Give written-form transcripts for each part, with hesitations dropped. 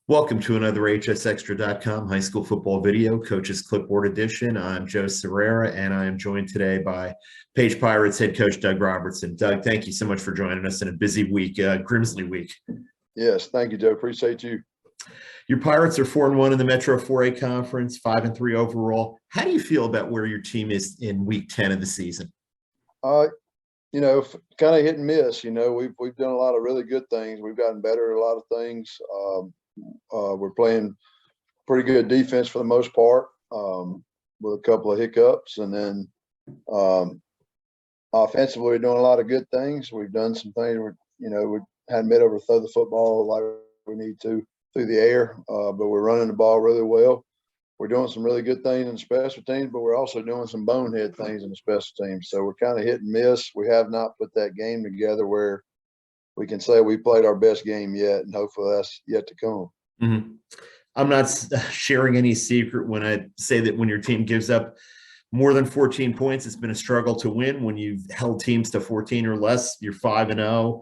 Welcome to another HSExtra.com high school football video, Coach's Clipboard Edition. I'm Joe Serrera, and I am joined today by Page Pirates head coach Doug Robertson. Doug, thank you so much for joining us in a busy week, Grimsley week. Yes, thank you, Joe. Appreciate you. Your Pirates are 4-1 in the Metro 4A Conference, 5-3 overall. How do you feel about where your team is in week 10 of the season? Kind of hit and miss. We've done a lot of really good things. We've gotten better at a lot of things. We're playing pretty good defense for the most part, with a couple of hiccups, and then offensively we're doing a lot of good things. We've done some things where we hadn't been able to throw the football like we need to through the air, but we're running the ball really well. We're doing some really good things in the special teams, but we're also doing some bonehead things in the special teams. So we're kind of hit and miss. We have not put that game together where we can say we played our best game yet, and hopefully that's yet to come. Mm-hmm. I'm not sharing any secret when I say that when your team gives up more than 14 points, it's been a struggle to win. When you've held teams to 14 or less, you're 5-0.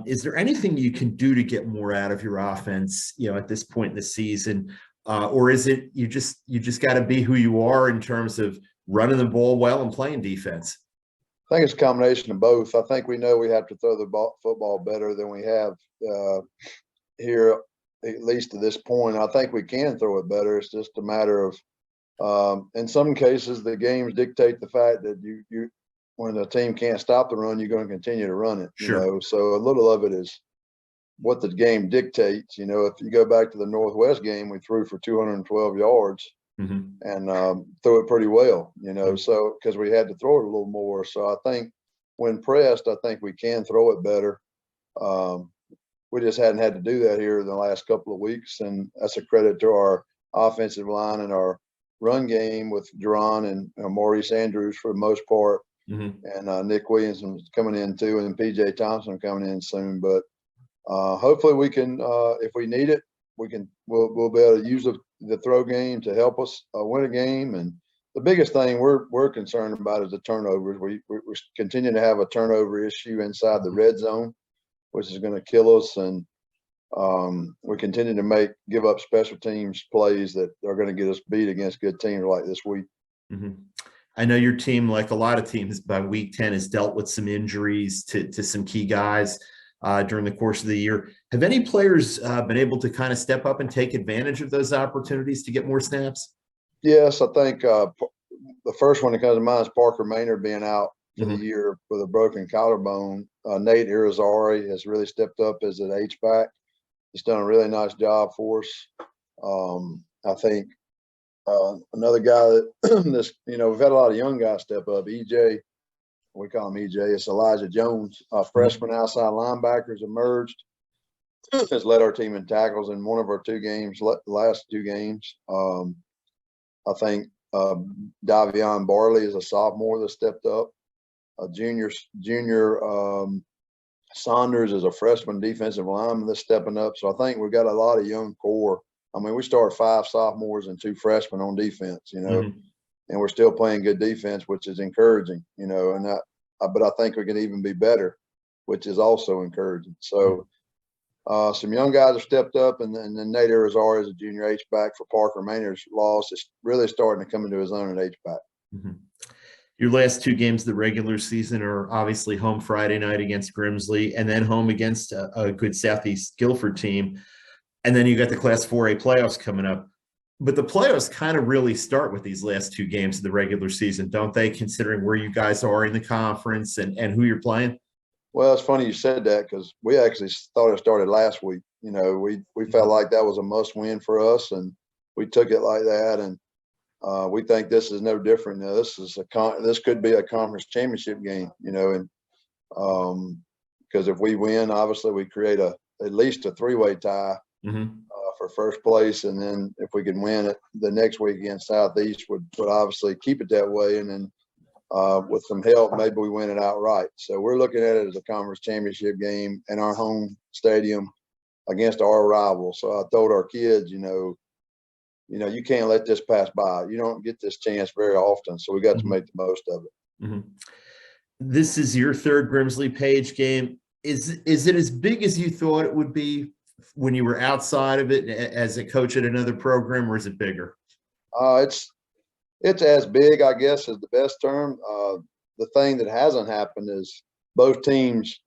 Is there anything you can do to get more out of your offense, at this point in the season? Or is it you just got to be who you are in terms of running the ball well and playing defense? I think it's a combination of both. I think we know we have to throw the football better than we have here, at least to this point. I think we can throw it better. It's just a matter of, in some cases, the games dictate the fact that you when the team can't stop the run, you're going to continue to run it. Sure. So a little of it is what the game dictates. If you go back to the Northwest game, we threw for 212 yards. Mm-hmm. And threw it pretty well, so because we had to throw it a little more. So I think when pressed, I think we can throw it better. We just hadn't had to do that here in the last couple of weeks, and that's a credit to our offensive line and our run game with Jerron and Maurice Andrews for the most part, mm-hmm. and Nick Williamson coming in too, and PJ Thompson coming in soon. But hopefully we can, if we need it, we'll be able to use the throw game to help us win a game. And the biggest thing we're concerned about is the turnovers. We continue to have a turnover issue inside the red zone, which is going to kill us. And we continue to give up special teams plays that are going to get us beat against good teams like this week. Mm-hmm. I know your team, like a lot of teams, by week 10 has dealt with some injuries to some key guys during the course of the year. Have any players been able to kind of step up and take advantage of those opportunities to get more snaps? Yes, I think the first one that comes to mind is Parker Maynard being out for mm-hmm. the year with a broken collarbone. Nate Irizarry has really stepped up as an H-back. He's done a really nice job for us. I think another guy that we've had a lot of young guys step up. EJ, we call him EJ. It's Elijah Jones, freshman outside linebackers, emerged, has led our team in tackles in one of our last two games. I think Davion Barley is a sophomore that stepped up. Junior Saunders is a freshman defensive lineman that's stepping up. So I think we've got a lot of young core. I mean, we start 5 sophomores and 2 freshmen on defense, mm-hmm. and we're still playing good defense, which is encouraging, but I think we can even be better, which is also encouraging. So some young guys have stepped up, and then Nate Irizarry is a junior H-back for Parker Maynard's loss. It's really starting to come into his own at H-back. Mm-hmm. Your last 2 games of the regular season are obviously home Friday night against Grimsley, and then home against a good Southeast Guilford team. And then you got the Class 4A playoffs coming up. But the playoffs kind of really start with these last 2 games of the regular season, don't they, considering where you guys are in the conference and who you're playing? Well, it's funny you said that, because we actually thought it started last week. We felt like that was a must-win for us, and we took it like that. And we think this is no different. Now, this could be a conference championship game, and because if we win, obviously we create at least a 3-way tie. Mm-hmm. For first place, and then if we can win it the next week against Southeast, would obviously keep it that way, and then with some help, maybe we win it outright. So we're looking at it as a conference championship game in our home stadium against our rival. So I told our kids, you can't let this pass by. You don't get this chance very often, so we got mm-hmm. to make the most of it. Mm-hmm. This is your 3rd Grimsley Page game. Is it as big as you thought it would be when you were outside of it as a coach at another program, or is it bigger? It's as big, I guess, is the best term. The thing that hasn't happened is both teams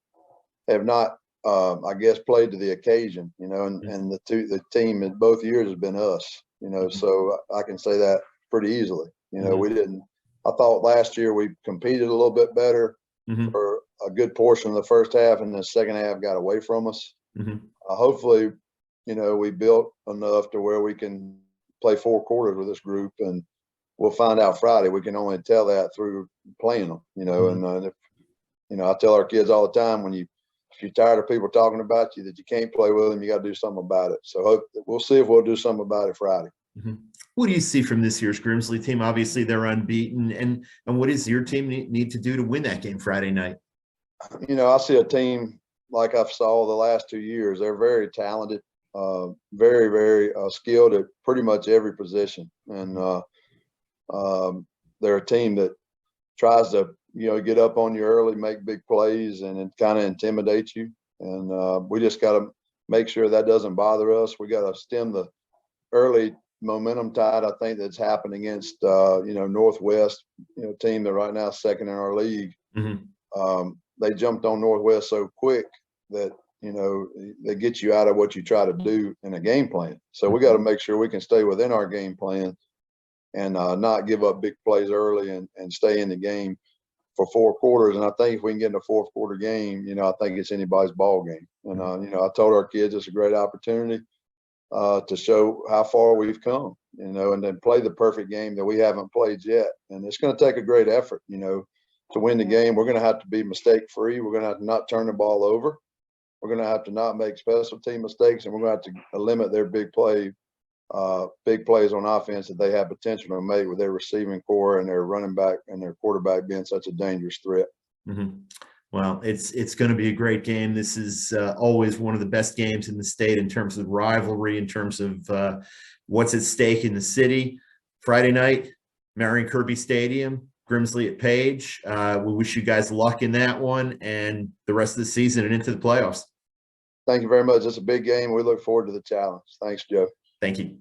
have not, I guess, played to the occasion, and the team in both years has been us, so I can say that pretty easily. We didn't. I thought last year we competed a little bit better for a good portion of the first half, and the second half got away from us. Hopefully, we built enough to where we can play 4 quarters with this group, and we'll find out Friday. We can only tell that through playing them, and if, I tell our kids all the time, if you're tired of people talking about you that you can't play with them, you got to do something about it. So we'll see if we'll do something about it Friday. What do you see from this year's Grimsley team? Obviously, they're unbeaten, and what does your team need to do to win that game Friday night? I see a team like I've saw the last 2 years. They're very talented, very, very skilled at pretty much every position, and they're a team that tries to get up on you early, make big plays, and it kind of intimidates you. And we just got to make sure that doesn't bother us. We got to stem the early momentum tide, I think, that's happened against Northwest, team that right now is second in our league. They jumped on Northwest so quick that they get you out of what you try to do in a game plan. So we got to make sure we can stay within our game plan and not give up big plays early and stay in the game for 4 quarters. And I think if we can get in a 4th quarter game, I think it's anybody's ball game. And I told our kids it's a great opportunity to show how far we've come, and then play the perfect game that we haven't played yet. And it's going to take a great effort, to win the game. We're going to have to be mistake free. We're going to have to not turn the ball over. We're going to have to not make special team mistakes, and we're going to have to limit their big plays on offense that they have potential to make with their receiving core and their running back and their quarterback being such a dangerous threat. Well, it's going to be a great game. This is always one of the best games in the state in terms of rivalry, in terms of what's at stake in the city. Friday night, Marion Kirby Stadium, Grimsley at Page. We wish you guys luck in that one and the rest of the season and into the playoffs. Thank you very much. It's a big game. We look forward to the challenge. Thanks, Joe. Thank you.